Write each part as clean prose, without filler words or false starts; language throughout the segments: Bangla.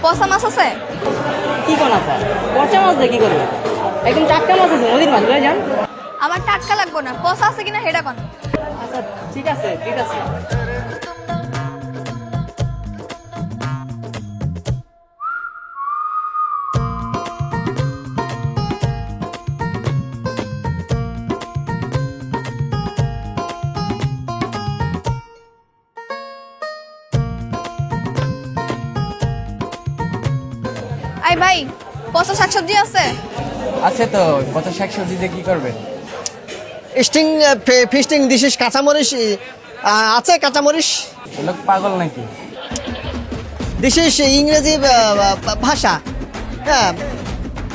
পচা মাছ আছে? কি কোন আপা, পচা মাছ দিয়ে কি করবে? একদম টাটকা মাছ আছে, নদীর মাছ, লয়ে যান। আমার টাটকা লাগবো না, পচা আছে কিনা হেডা কোন। আচ্ছা ঠিক আছে ঠিক আছে। আই ভাই, পচা শাকসবজি আছে? আছে তো, কত শাকসবজি দিয়ে কি করবেন? স্টিং ফিস্টিং ডিশেস কাঁচামরিচ আছে কাঁচামরিচ। লোক পাগল নাকি? ডিশেস ইংরেজি ভাষা। হ্যাঁ,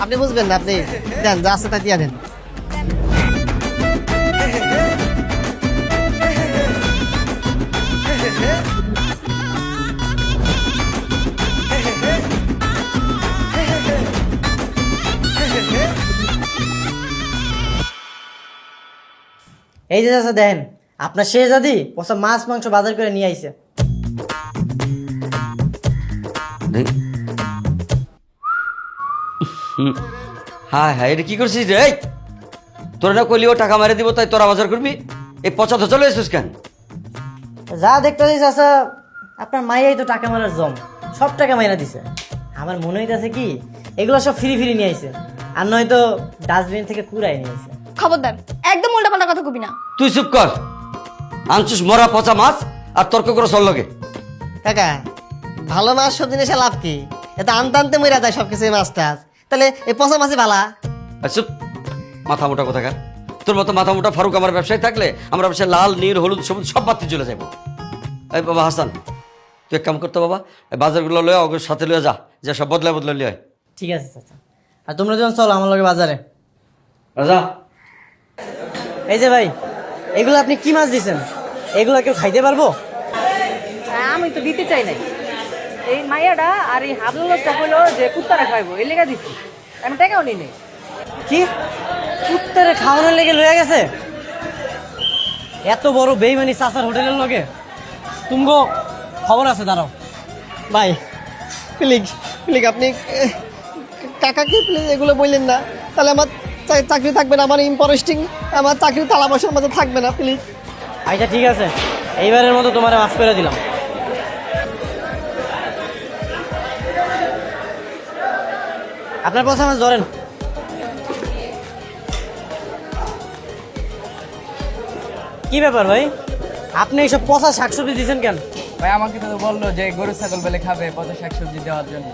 আপনি বুঝবেন না, আপনি দেন যা আছে তা দিয়ে দেন। এই যে চাচা দেখেন, আপনার শেহজাদি পচা মাছ মাংস বাজার করে নিয়ে আইছে। হ্যাঁ হ্যাঁ, এটা কি করছিস রে? তোরা না কইলি ও টাকা মারে দিব, তাই তোরা বাজার করবি? এই পচা তো চলে এসছিস কেন? যা দেখতে চাচা, আপনার মাইয়াই তো টাকা মারার জম, সব টাকা মাইরা দিছে। আমার মনে হইতাছে কি এগুলো সব ফ্রি ফ্রি নিয়ে আইছে, আর নয়তো ডাস্টবিন থেকে কুড়াই নিয়ে আইছে। খবরদার, একদম উল্টাপাল্টা কথা কবি না। তুই চুপ কর। আনছিস মরা পচা মাছ আর তর্ক করে চল লগে। কাকা, ভালো মাছ সব জিনিসে লাভ কি? এটা আনতে আনতে মরে যায় সব কিছু মাছ টাছ। তাহলে এই পচা মাছই ভালা। আর চুপ, মাথা মোটা কোথাকার। তোর মতো মাথা মোটা ফারুক আমার ব্যবসায় থাকলে আমরা ব্যবসায় লাল নীল হলুদ সবুজ সব বাতি চলে যাবো। এই বাবা হাসান, তুই এক কাম করতো বাবা, এই বাজারগুলো লয়ে ওর সাথে লয়ে যা, যা সব বদলা বদলা লিয়ে আয়। ঠিক আছে চাচা, আর তোমরা যখন চলো আমার লগে বাজারে। রাজা, এই যে ভাই, এগুলো আপনি কি মাছ দিছেন? এগুলো কেউ খাইতে পারবো? আমি তো দিতে চাই নাই। এই মাইয়াটা আর এই হাবলটা কইলো যে কুত্তারা খাইবো, এই লেগা দিচ্ছি। আমি টাকাও নিই নাই। কি কুত্তারে খাওয়ানোর লেগে লয়ে গেছে? এত বড় বেইমানি চাচার হোটেলের লগে? তুমগো খবর আছে, দাঁড়াও। ভাই প্লিজ প্লিজ, আপনি কাকাকে প্লিজ এগুলো বললেন না, তাহলে আমার চাকরি থাকবে না, আমার ইম্পরেস্টিং আমার চাকরি তালা বসার মতো থাকবে না, প্লিজ। আচ্ছা ঠিক আছে, এইবারের মতো তোমার মাফ করে দিলাম। আপনার পয়সা মাছ ধরেন। কি ব্যাপার ভাই, আপনি এইসব পচা শাকসবজি দিচ্ছেন কেন? ভাই আমাকে তো বললো যে গরু ছাগল বেলে খাবে, কত শাকসবজি দেওয়ার জন্য।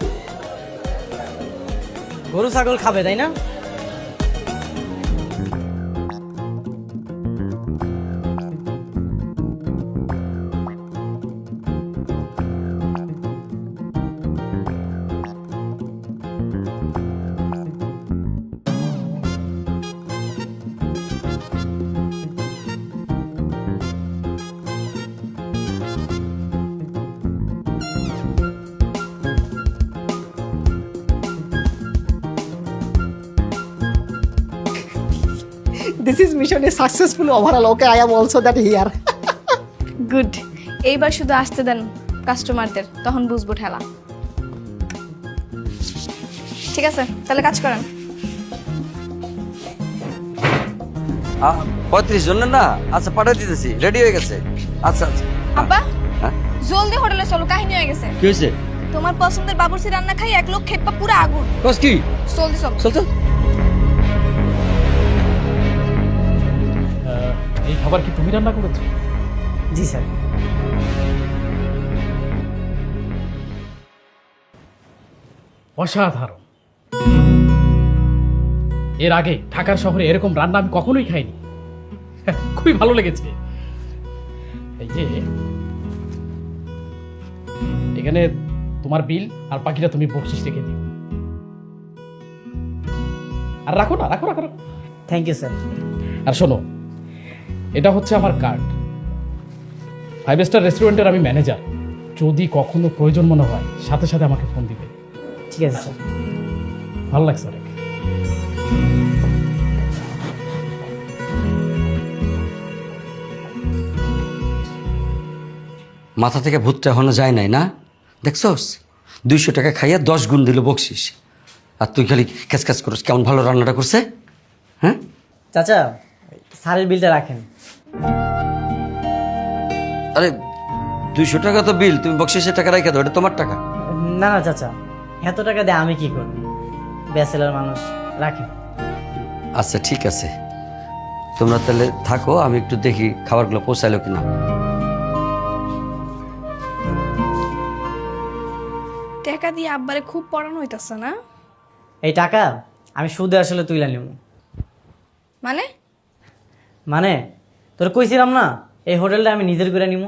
গরু ছাগল খাবে তাই না? This is mission is successful overall. Okay, I am also that here. Good, এইবার শুধু আসতে দেন কাস্টমারদের, তখন বুঝবো ঠেলা। ঠিক আছে, তাহলে কাজ করেন। 35 জন না? আচ্ছা পাঠিয়ে দিতেছি, রেডি হয়ে গেছে। আচ্ছা আচ্ছা। আব্বা, হ্যাঁ, জলদি হোটেলে চলো, কাহিনী হয়ে গেছে। কি হয়েছে? তোমার পছন্দের বাবুর্চি রান্না খাই 1 লোক খেপা পুরো আগুন। কস কি? জলদি চলো। চল চল। এই খাবার কি তুমি রান্না করেছো? জি স্যার। অসাধারণ। এর আগে ঢাকার শহরে এরকম রান্না আমি কখনোই খাইনি। খুবই ভালো লেগেছে। এই যে এখানে তোমার বিল, আর বাকিটা তুমি বকশিস রেখে দিও। আর রাখো না, রাখো রাখো রাখো। Thank you sir. আর শোনো, এটা হচ্ছে আমার কার্ড। 5 স্টার রেস্টুরেন্টের আমি ম্যানেজার। যদি কখনো প্রয়োজন মনে হয় সাথে সাথে আমাকে ফোন দিবে। ঠিক আছে স্যার। ভালো লাগছে অনেক। মাথা থেকে ভূতটা এখনো যায় নাই না? দেখছস, 200 টাকা খাইয়া 10 গুণ দিল বকশিস, আর তুই খালি ক্যাচ ক্যাচ করিস কেমন ভালো রান্নাটা করছে। হ্যাঁ চাচা স্যারের বিলটা রাখেন। আরে 200 টাকা তো বিল, তুমি বকশিসের টাকা রাখা দাও, এটা তোমার টাকা। না না চাচা, এত টাকা দিয়ে আমি কি করব, ব্যাচেলার মানুষ, রাখেন। আচ্ছা ঠিক আছে, তোমরা তাহলে থাকো, আমি একটু দেখি খাবারগুলো পৌঁছাইলো কিনা। টাকা দিয়ে আব্বারে খুব পড়ানো হইতাছে না? এই টাকা আমি সুদে আসলে তুইলা নিব। মানে তোর কইছিলাম না এই হোটেলটা আমি নিজের করে নিব।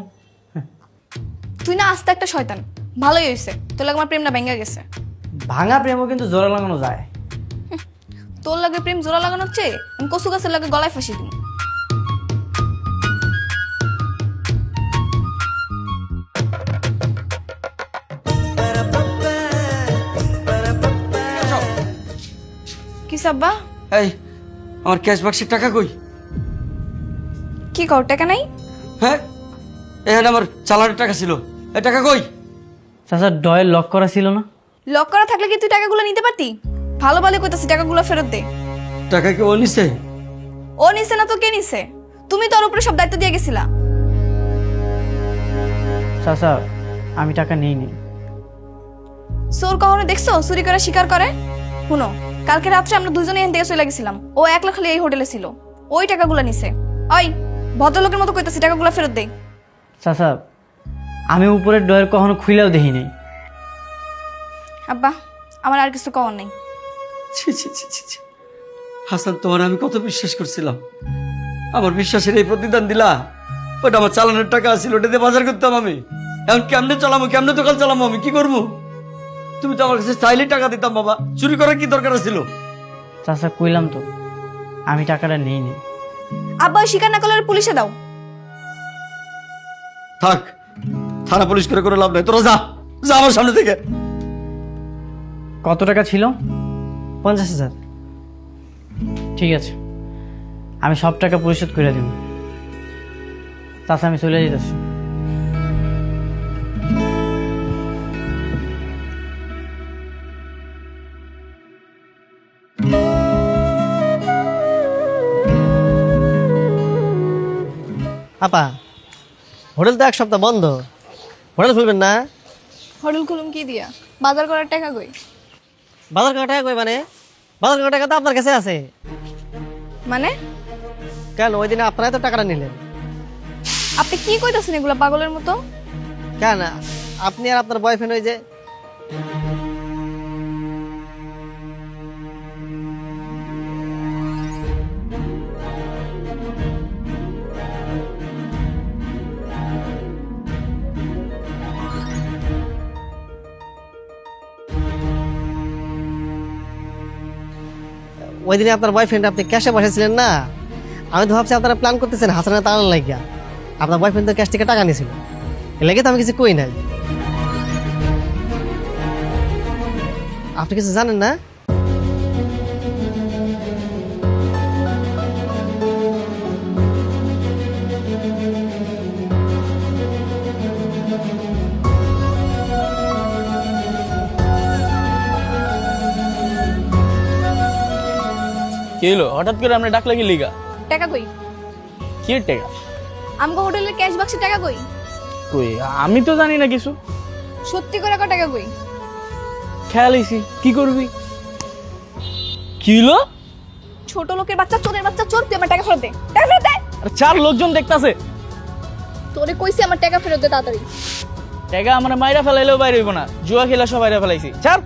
তুই না আস্তে একটা শয়তান। ভালোই হয়েছে, তোর লাগে আমার প্রেমটা ভেঙে গেছে। ভাঙা প্রেমও কিন্তু জোড়া লাগানো যায়। তোর লাগে প্রেম জোড়া লাগানোর চেয়ে আমি কচু গাছের লাগে গলায় ফাঁসি দিই। কি সাব্বা? এই আমার ক্যাশ বাক্সের টাকা কই? কি কর, টাকা নাই? হ্যাঁ এখানে আমার চালানের টাকা ছিল, এই টাকা কই? চাচা ডয়ের লক করা ছিল না? লক করা থাকলে কি তুই টাকাগুলো নিতে পারতি? ভালো ভালো কইতাছি, টাকাগুলো ফেরত দে। টাকা কি ও নিছে? ও নিছে না তো কে নিছে? তুমি তোর উপরে সব দায়িত্ব দিয়ে গেছিলা। চাচা আমি টাকা নিইনি। চোর কখনো দেখছো চুরি করে শিকার করে? শুনো, কালকে রাত্রে আমরা দুজনে এখান থেকে চলে গেছিলাম, ও একলা খালি এই হোটেলে ছিল, ওই টাকাগুলো নিছে। ওই ভদ্রলোকের মতো কইতাছি, টাকাগুলো ফেরত দে। চাচা আমি উপরের ডয়ের কখনো খুইলেও দেখি নাই। আব্বা আমার আর কিছু কওয়ার নেই। ছি ছি ছি ছি ছি। হাসান, তোমার আমি কত বিশ্বাস করছিলাম, আমার বিশ্বাসের এই প্রতিদান দিলা। ওটা আমার চালানোর টাকা ছিল, ওটা দিয়ে বাজার করতাম আমি। এখন কেমনে চালামো, কেমনে দোকান চালামো, আমি কি করবো? তুমি তো আমার কাছে চাইলে টাকা দিতাম বাবা, চুরি করার কি দরকার ছিল? চাচা কইলাম তো আমি টাকাটা নিইনি। আব্বা ওই স্বীকার না করলে ওর পুলিশে দাও। থাক, থানা পুলিশ করে করে লাভ নাই, তোরা যা যা আমার সামনে থেকে। কত টাকা ছিল? 50,000। ঠিক আছে, আমি সব টাকা পরিশোধ করে দিব। চাচা আমি চলে যেতেছি। আপা হোটেল তো এক সপ্তাহ বন্ধ, হোটেল খুলবেন না? হোটেল খুলুম কি দিয়া? বাজার করার টাকা কই? বাজার করার টাকা কই মানে? বাজার করার টাকা তো আপনার কাছে আছে। মানে কেন ওই দিনে আপনারাই তো টাকাটা নিলেন। আপনি কি কইতাছেন এগুলা পাগলের মতো? কেন আপনি আর আপনার বয়ফ্রেন্ড ওই যে ওই দিনে আপনার বয়ফ্রেন্ড আপনি ক্যাশে বসেছিলেন না, আমি তো ভাবছি আপনারা প্ল্যান করতেছেন হাসানের তাড়ানোর লাগিয়া। আপনার বয়ফ্রেন্ড তো ক্যাশ থেকে টাকা নিয়েছিল, এ লেগে তো আমি কিছু কই নাই। আপনি কিছু জানেন না? কি হলো হঠাৎ করে আমরা ডাকলে কি লিগা? টাকা কই? কি টাকা? আমগো হোটেলের ক্যাশ বাক্সে টাকা কই? কই আমি তো জানি না কিছু। সত্যি করে কত টাকা কই? খেয়াল হইছি, কি করবি? কি হলো? ছোট লোকের বাচ্চা, চোরের বাচ্চা, চোর, তুই আমার টাকা ফেরত দে। টাকা ফেরত দে। আর চার লোকজন দেখতাছে। তোরে কইছি আমার টাকা ফেরত দে তাড়াতাড়ি। টাকা আমরা মাইরা ফেলাইলেও বাইরে হইব না, জুয়া খেলা সব বাইরে ফেলাইছি। ছাড়।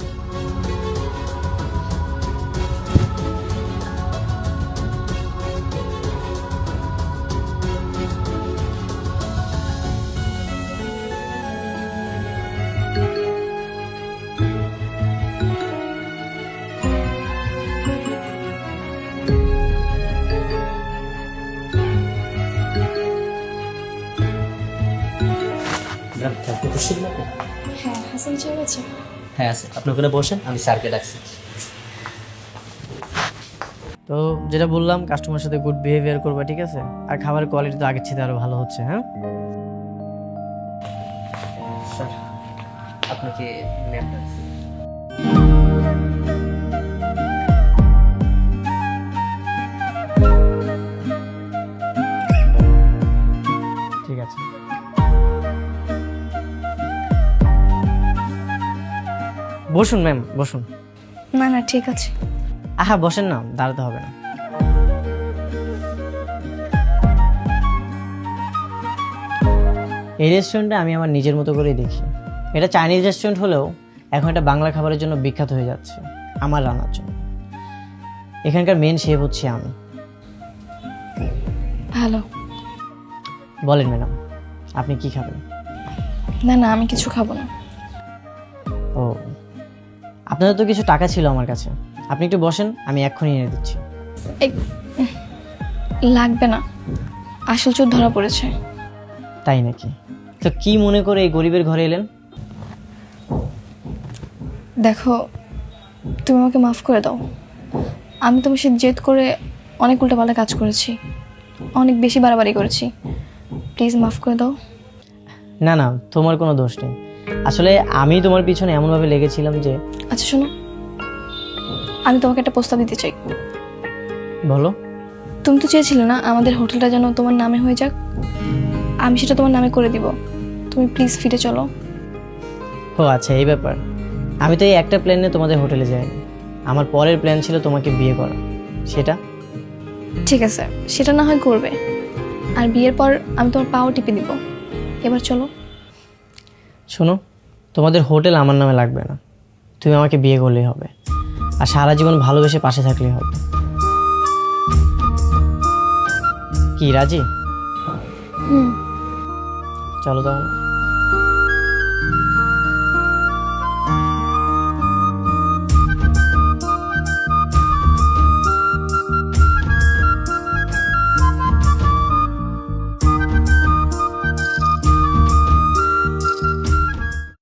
হ্যাঁ, হাসান সাহেব আছে। হ্যাঁ আছে, আপনি ওখানে বসেন, আমি স্যারকে ডাকছি। তো যেটা বললাম, কাস্টমার সাথে গুড বিহেভিয়ার করবা, ঠিক আছে? আর খাবারের কোয়ালিটি তো আগের চেয়ে আরো ভালো হচ্ছে। হ্যাঁ স্যার, আপনাকে ম্যাপটা ঠিক আছে। বসুন ম্যাম, বসুন। না না ঠিক আছে। আহা বসেন না, দাঁড়াতে হবে না। এই রেস্টুরেন্টে আমি আমার নিজের মতো করেই দেখি। এটা চাইনিজ রেস্টুরেন্ট হলেও এখন এটা বাংলা খাবারের জন্য বিখ্যাত হয়ে যাচ্ছে, আমার রান্নার জন্য। এখানকার মেন শেফ হচ্ছে আমি। ভালো। বলেন ম্যাডাম, আপনি কি খাবেন? না না আমি কিছু খাবো না। ও, আপনাদের তো কিছু টাকা ছিল আমার কাছে, আপনি একটু বসেন, আমি এক্ষুনি এনে দিচ্ছি। এই লাগবে না, আসল চোর ধরা পড়েছে। তাই নাকি? তো কি মনে করে এই গরিবের ঘরে এলেন? দেখো, তুমি আমাকে মাফ করে দাও। আমি তোমার সাথে জেদ করে অনেক উল্টাপাল্টা কাজ করেছি, অনেক বেশি বাড়াবাড়ি করেছি। প্লিজ মাফ করে দাও। না না, তোমার কোনো দোষ নেই। আসলে আমি তোমার পিছনে এমনভাবে লেগেছিলাম যে। আচ্ছা শোনো, আমি তোমাকে একটা প্রস্তাব দিতে চাই। বলো। তুমি তো চেয়েছিলে না আমাদের হোটেলটা যেন তোমার নামে হয়ে যাক, আমি সেটা তোমার নামে করে দিব। তুমি প্লিজ ফিরে চলো। ও আচ্ছা, এই ব্যাপার। আমি তো এই একটা প্ল্যানে তোমাদের হোটেলে যাইনি, আমার পরের প্ল্যান ছিল তোমাকে বিয়ে করা। সেটা ঠিক আছে, সেটা না হয় করবে, আর বিয়ের পর আমি তোমার পাও টিপে দিব। এবার চলো। শোনো, তোমাদের হোটেল আমার নামে লাগবে না, তুমি আমাকে বিয়ে করলেই হবে, আর সারা জীবন ভালোবেসে পাশে থাকলেই হবে। কি রাজি? হুম। চলো তাহলে।